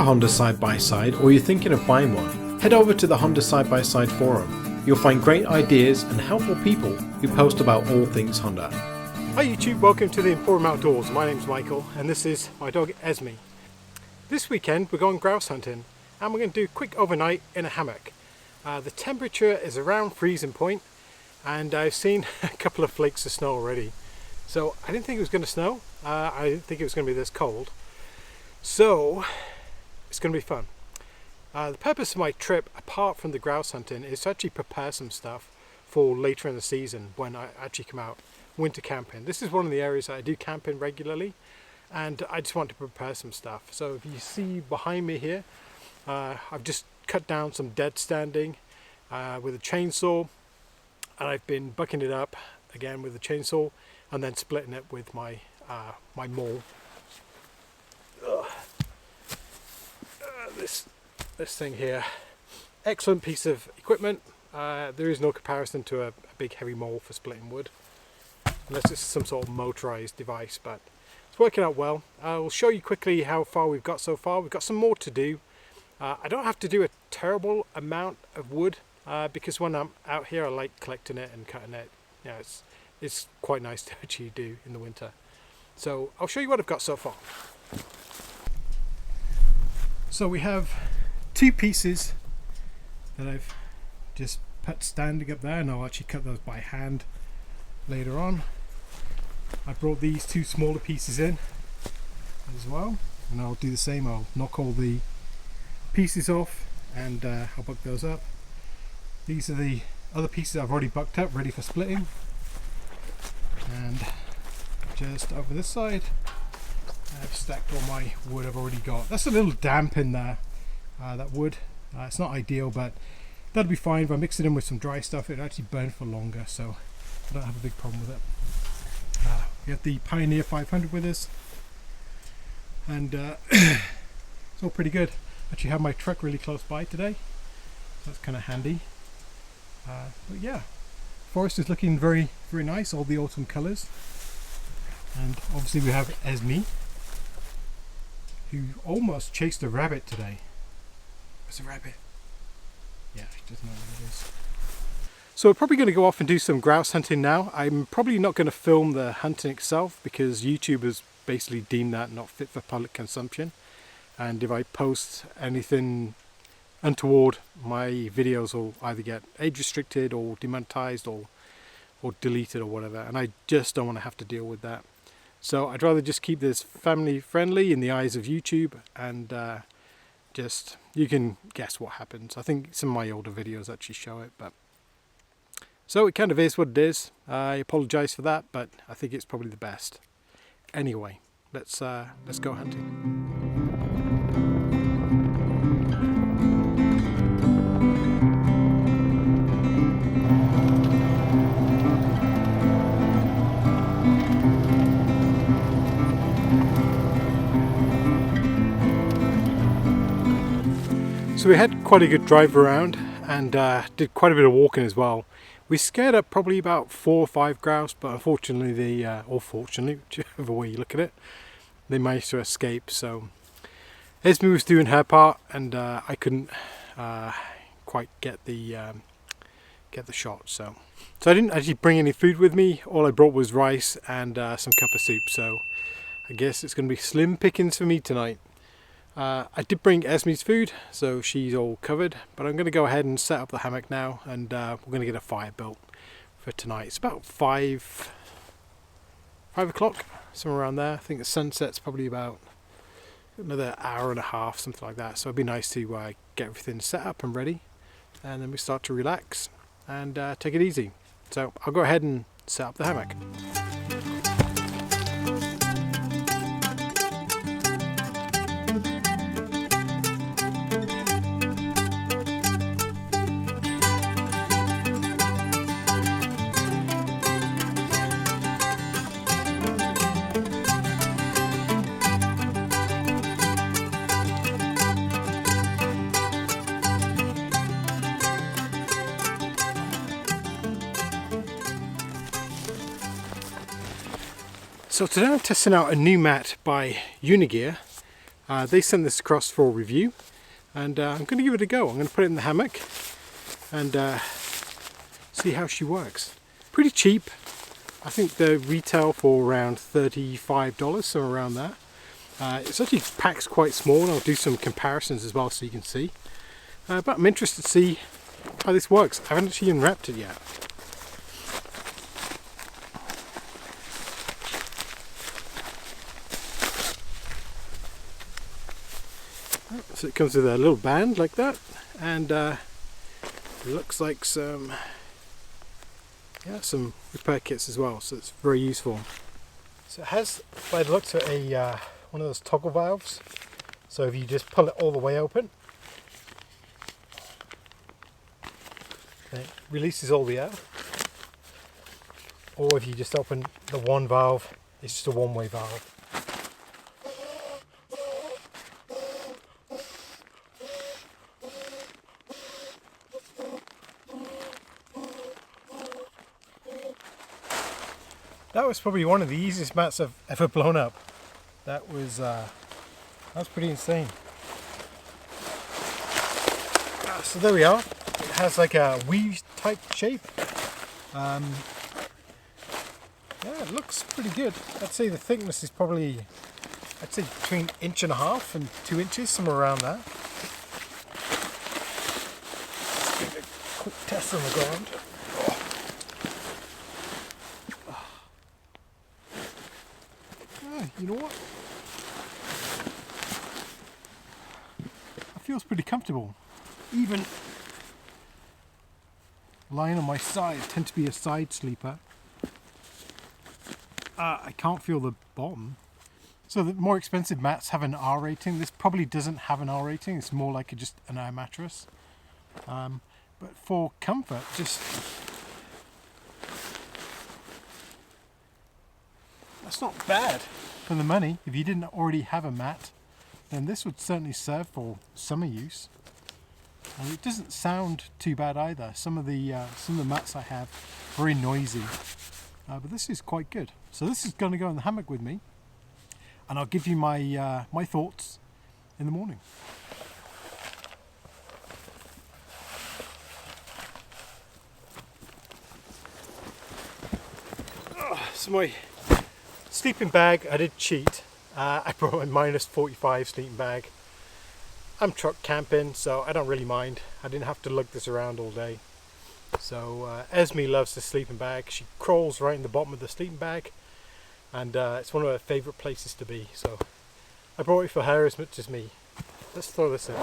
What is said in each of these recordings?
Honda side-by-side or you're thinking of buying one, head over to the Honda Side-by-Side forum. You'll find great ideas and helpful people who post about all things Honda. Hi YouTube, welcome to the Emporium Outdoors. My name's Michael and this is my dog Esme. This weekend we're going grouse hunting and we're going to do a quick overnight in a hammock. The temperature is around freezing point and I've seen a couple of flakes of snow already. So I didn't think it was going to snow. I didn't think it was going to be this cold. So it's going to be fun. The purpose of my trip, apart from the grouse hunting, is to actually prepare some stuff for later in the season when I actually come out winter camping. This is one of the areas that I do camp in regularly and I just want to prepare some stuff. So if you see behind me here, I've just cut down some dead standing with a chainsaw, and I've been bucking it up again with a chainsaw and then splitting it with my my maul. This thing here, excellent piece of equipment. There is no comparison to a big heavy maul for splitting wood, unless it's some sort of motorized device, but it's working out well. I'll show you quickly how far we've got so far. We've got some more to do. I don't have to do a terrible amount of wood because when I'm out here I like collecting it and cutting it. Yeah, it's quite nice to actually do in the winter. So I'll show you what I've got so far. So we have two pieces that I've just put standing up there, and I'll actually cut those by hand later on. I brought these two smaller pieces in as well, and I'll do the same. I'll knock all the pieces off and I'll buck those up. These are the other pieces I've already bucked up, ready for splitting. And just over this side I've stacked all my wood I've already got. That's a little damp in there, that wood. It's not ideal, but that'll be fine. If I mix it in with some dry stuff, it'll actually burn for longer, so I don't have a big problem with it. We have the Pioneer 500 with us, and it's all pretty good. Actually have my truck really close by today, so that's kind of handy. But yeah, forest is looking very, very nice, all the autumn colours. And obviously we have Esme, who almost chased a rabbit today. It's a rabbit. Yeah, she doesn't know what it is. So we're probably going to go off and do some grouse hunting now. I'm probably not going to film the hunting itself because YouTube has basically deemed that not fit for public consumption. And if I post anything untoward, my videos will either get age restricted or demonetized or deleted or whatever, and I just don't want to have to deal with that. So I'd rather just keep this family friendly in the eyes of YouTube, and just, you can guess what happens. I think some of my older videos actually show it, but so it kind of is what it is. I apologize for that, but I think it's probably the best. Anyway, let's go hunting. So we had quite a good drive around and did quite a bit of walking as well. We scared up probably about 4 or 5 grouse, but unfortunately, or fortunately, whichever way you look at it, they managed to escape. So Esme was doing her part, and I couldn't quite get the shot. So I didn't actually bring any food with me. All I brought was rice and some cup of soup. So I guess it's going to be slim pickings for me tonight. I did bring Esme's food, so she's all covered, but I'm going to go ahead and set up the hammock now, and we're going to get a fire built for tonight. It's about 5 o'clock, somewhere around there. I think the sunset's probably about another hour and a half, something like that, so it'd be nice to get everything set up and ready, and then we start to relax and take it easy. So I'll go ahead and set up the hammock. So today I'm testing out a new mat by UniGear. They sent this across for review, and I'm going to give it a go. I'm going to put it in the hammock and see how she works. Pretty cheap. I think they retail for around $35, somewhere around that. It's actually packs quite small, and I'll do some comparisons as well so you can see. But I'm interested to see how this works. I haven't actually unwrapped it yet. So it comes with a little band like that, and it looks like some repair kits as well, so it's very useful. So it has, by the looks of it, one of those toggle valves. So if you just pull it all the way open, then it releases all the air. Or if you just open the one valve, it's just a one-way valve. That was probably one of the easiest mats I've ever blown up. That was pretty insane. So there we are. It has like a weave type shape. Yeah, it looks pretty good. I'd say the thickness is probably, I'd say between 1.5 and 2 inches, somewhere around that. Let's give it a quick test on the ground. You know what? It feels pretty comfortable. Even lying on my side, I tend to be a side sleeper. I can't feel the bottom. So the more expensive mats have an R rating. This probably doesn't have an R rating. It's more like just an air mattress. But for comfort, just that's not bad for the money. If you didn't already have a mat, then this would certainly serve for summer use. And it doesn't sound too bad either. Some of the mats I have very noisy, but this is quite good. So this is going to go in the hammock with me, and I'll give you my my thoughts in the morning. So my sleeping bag, I did cheat. I brought my -45 sleeping bag. I'm truck camping, so I don't really mind. I didn't have to lug this around all day. So Esme loves the sleeping bag. She crawls right in the bottom of the sleeping bag, and it's one of her favourite places to be. So I brought it for her as much as me. Let's throw this in.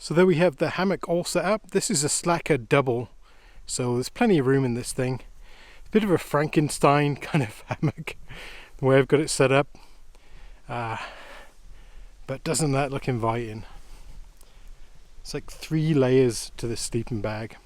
So there we have the hammock all set up. This is a Slacker double, so there's plenty of room in this thing. It's a bit of a Frankenstein kind of hammock, the way I've got it set up. But doesn't that look inviting? It's like 3 layers to this sleeping bag.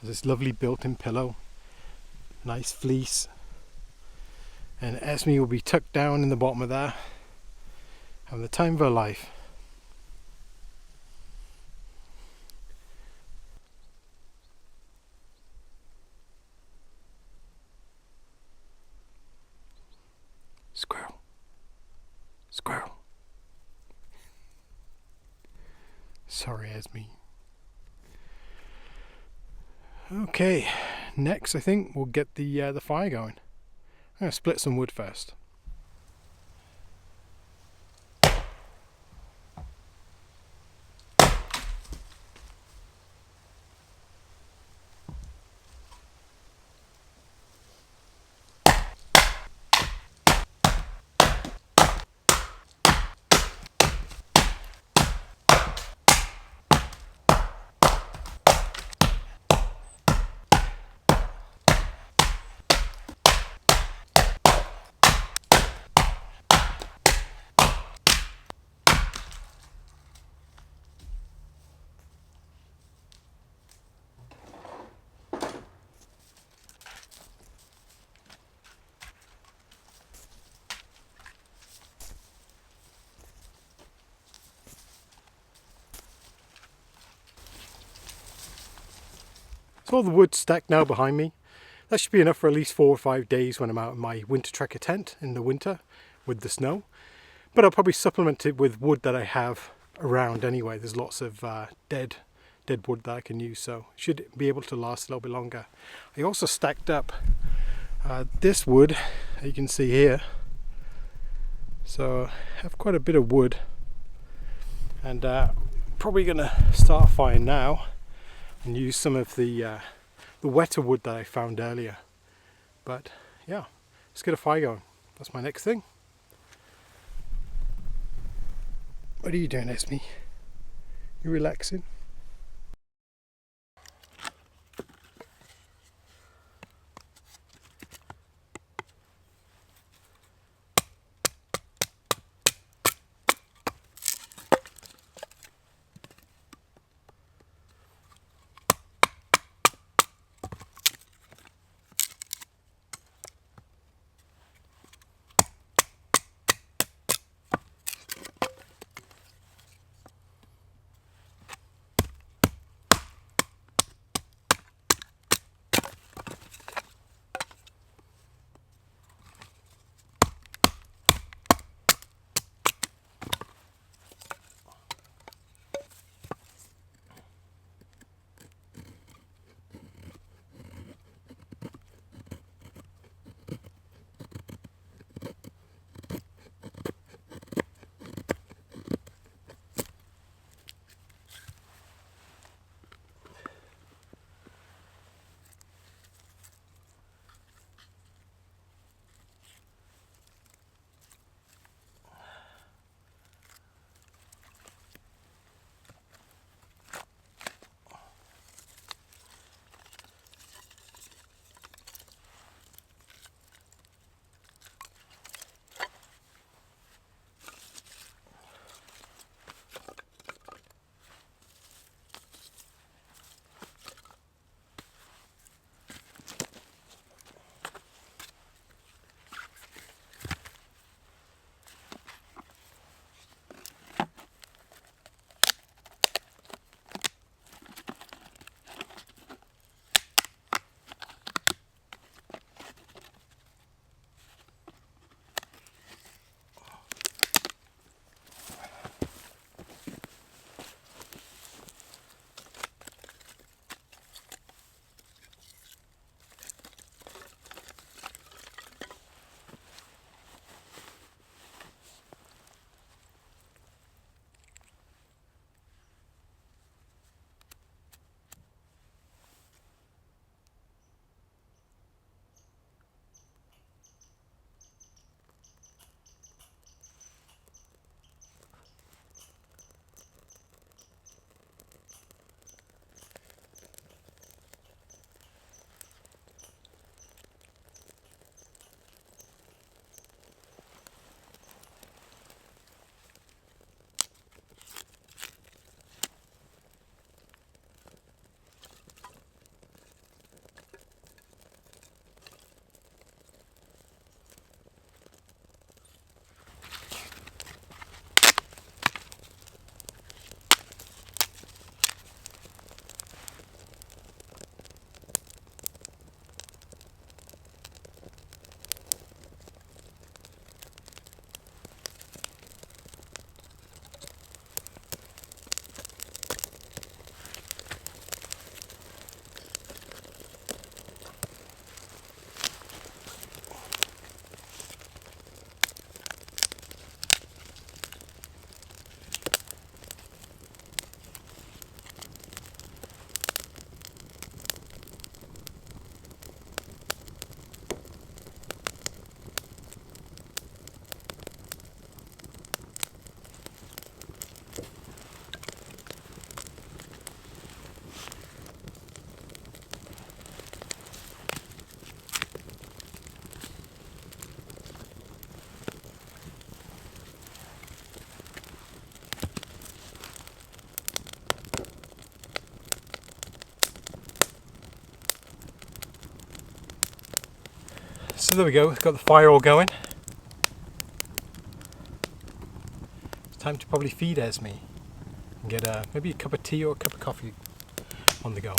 There's this lovely built-in pillow, nice fleece, and Esme will be tucked down in the bottom of that, having the time of her life. Squirrel. Squirrel. Sorry, Esme. Okay, next I think we'll get the fire going. I'm going to split some wood first. So all the wood stacked now behind me. That should be enough for at least 4 or 5 days when I'm out in my winter trekker tent in the winter with the snow. But I'll probably supplement it with wood that I have around anyway. There's lots of dead wood that I can use, so it should be able to last a little bit longer. I also stacked up this wood that you can see here. So I have quite a bit of wood, and probably going to start a fire now and use some of the wetter wood that I found earlier. But yeah, let's get a fire going. That's my next thing. What are you doing, Esme? You relaxing? So there we go, we've got the fire all going. It's time to probably feed Esme and get maybe a cup of tea or a cup of coffee on the go.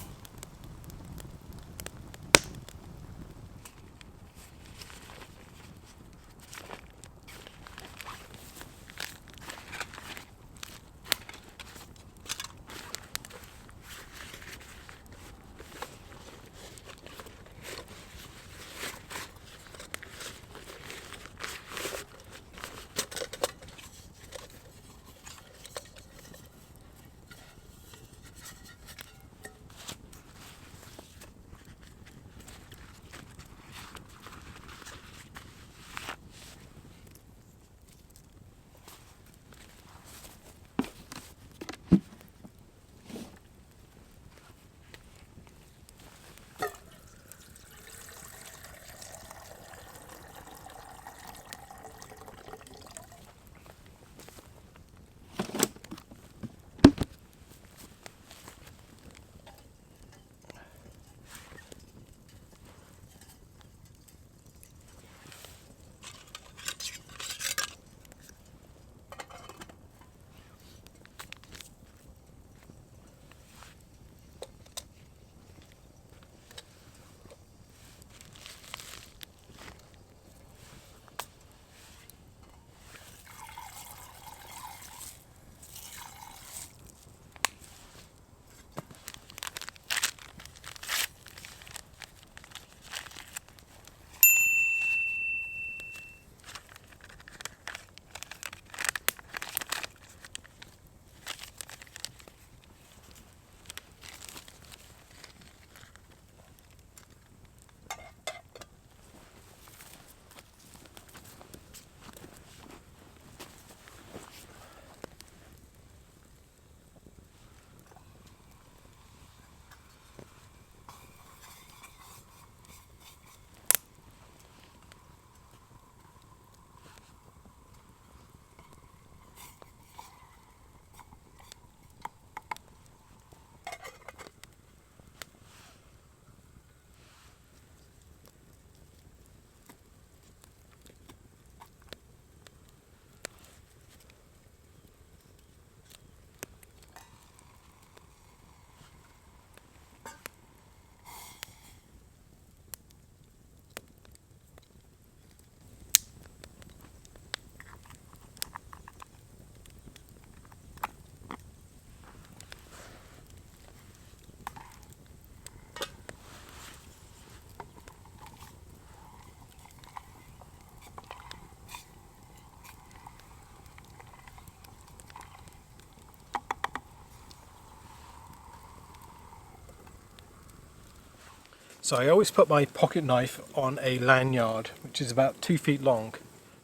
So I always put my pocket knife on a lanyard, which is about 2 feet long.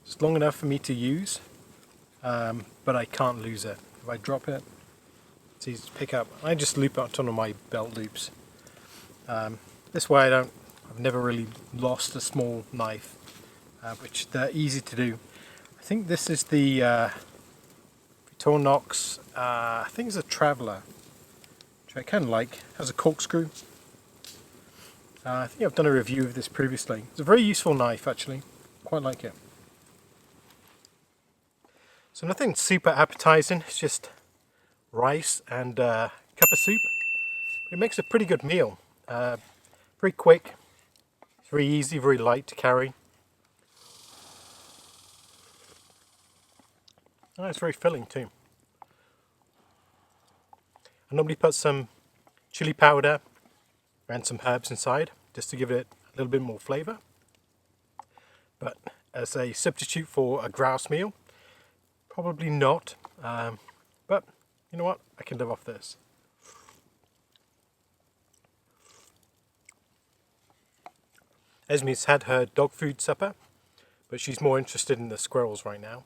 It's long enough for me to use, but I can't lose it. If I drop it, it's easy to pick up. I just loop it on my belt loops. This way I've never really lost a small knife, which they're easy to do. I think this is the Victorinox, I think it's a Traveller, which I kind of like. It has a corkscrew. I think I've done a review of this previously. It's a very useful knife actually, quite like it. So nothing super appetizing, it's just rice and a cup of soup. But it makes a pretty good meal. Very quick, it's very easy, very light to carry. Oh, it's very filling too. I normally put some chili powder and some herbs inside just to give it a little bit more flavour. But as a substitute for a grouse meal, probably not. But you know what? I can live off this. Esme's had her dog food supper, but she's more interested in the squirrels right now.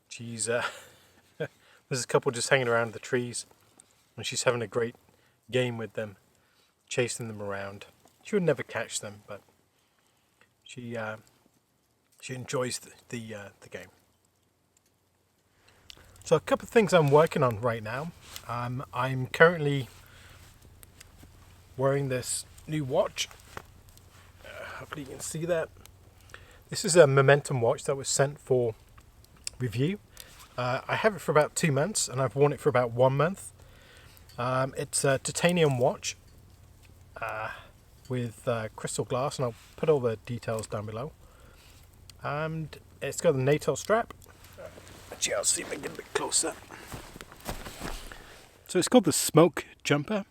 She's there's a couple just hanging around the trees, and she's having a great game with them, chasing them around. She would never catch them, but she enjoys the game. So a couple of things I'm working on right now. I'm currently wearing this new watch. Hopefully you can see that. This is a Momentum watch that was sent for review. I have it for about 2 months and I've worn it for about 1 month. It's a titanium watch with crystal glass, and I'll put all the details down below. And it's got a NATO strap. Actually, I'll see if I can get a bit closer. So it's called the Smoke Jumper,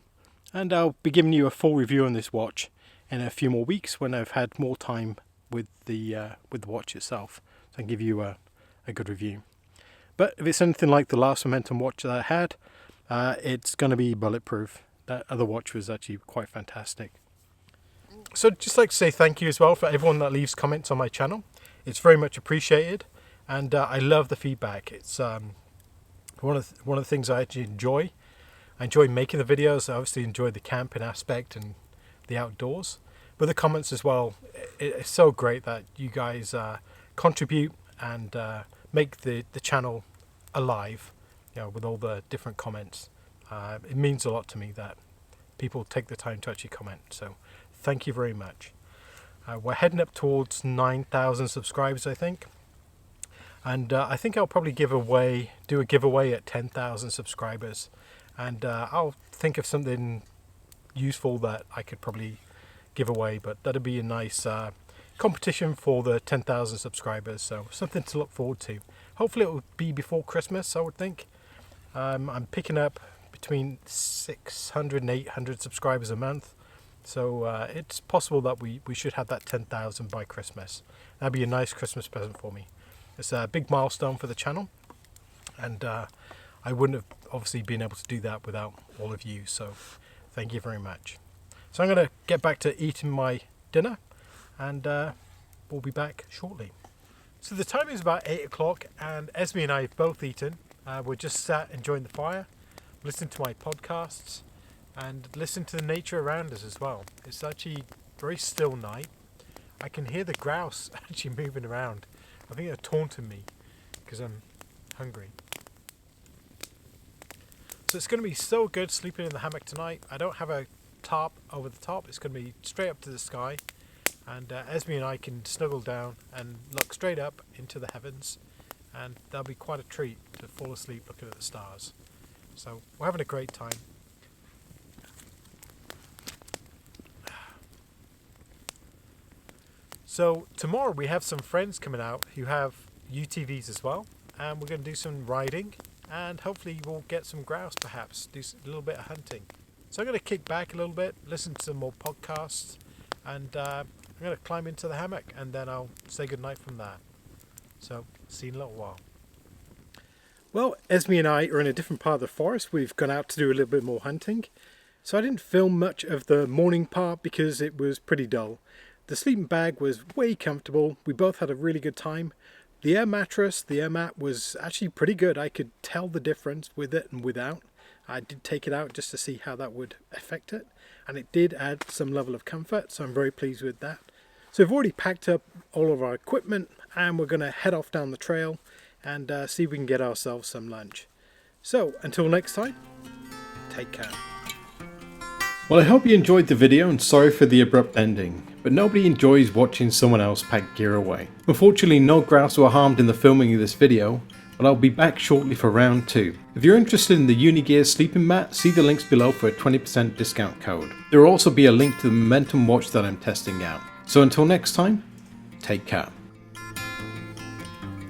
and I'll be giving you a full review on this watch in a few more weeks when I've had more time with the watch itself, so I can give you a good review. But if it's anything like the last Momentum watch that I had, it's going to be bulletproof. That other watch was actually quite fantastic. So I'd just like to say thank you as well for everyone that leaves comments on my channel. It's very much appreciated, and I love the feedback. It's one of the things I actually enjoy. I enjoy making the videos. I obviously enjoy the camping aspect and the outdoors, but the comments as well. It's so great that you guys contribute and make the channel alive, you know, with all the different comments. It means a lot to me that people take the time to actually comment, so thank you very much. We're heading up towards 9,000 subscribers, I think, and I think I'll probably do a giveaway at 10,000 subscribers, and I'll think of something useful that I could probably give away, but that'd be a nice competition for the 10,000 subscribers, so something to look forward to. Hopefully it will be before Christmas, I would think. I'm picking up between 600 and 800 subscribers a month, so it's possible that we should have that 10,000 by Christmas. That'd be a nice Christmas present for me. It's a big milestone for the channel, and I wouldn't have obviously been able to do that without all of you, so thank you very much. So I'm going to get back to eating my dinner, and we'll be back shortly. So the time is about 8 o'clock, and Esme and I have both eaten. We're just sat enjoying the fire, listening to my podcasts, and listening to the nature around us as well. It's actually a very still night. I can hear the grouse actually moving around. I think they're taunting me because I'm hungry. So it's going to be so good sleeping in the hammock tonight. I don't have a tarp over the top. It's going to be straight up to the sky, and Esme and I can snuggle down and look straight up into the heavens, and that'll be quite a treat to fall asleep looking at the stars. So we're having a great time. So tomorrow we have some friends coming out who have UTVs as well, and we're going to do some riding, and hopefully we'll get some grouse, perhaps do a little bit of hunting. So I'm going to kick back a little bit, listen to some more podcasts, and I'm going to climb into the hammock, and then I'll say goodnight from there. So see you in a little while. Well, Esme and I are in a different part of the forest. We've gone out to do a little bit more hunting. So I didn't film much of the morning part because it was pretty dull. The sleeping bag was way comfortable. We both had a really good time. The air mattress, the air mat, was actually pretty good. I could tell the difference with it and without. I did take it out just to see how that would affect it, and it did add some level of comfort, so I'm very pleased with that. So we've already packed up all of our equipment and we're going to head off down the trail and see if we can get ourselves some lunch. So until next time, take care. Well, I hope you enjoyed the video and sorry for the abrupt ending, but nobody enjoys watching someone else pack gear away. Unfortunately, no grouse were harmed in the filming of this video, but I'll be back shortly for round 2. If you're interested in the UniGear sleeping mat, see the links below for a 20% discount code. There will also be a link to the Momentum watch that I'm testing out. So until next time, take care.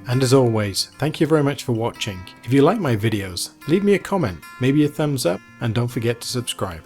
And as always, thank you very much for watching. If you like my videos, leave me a comment, maybe a thumbs up, and don't forget to subscribe.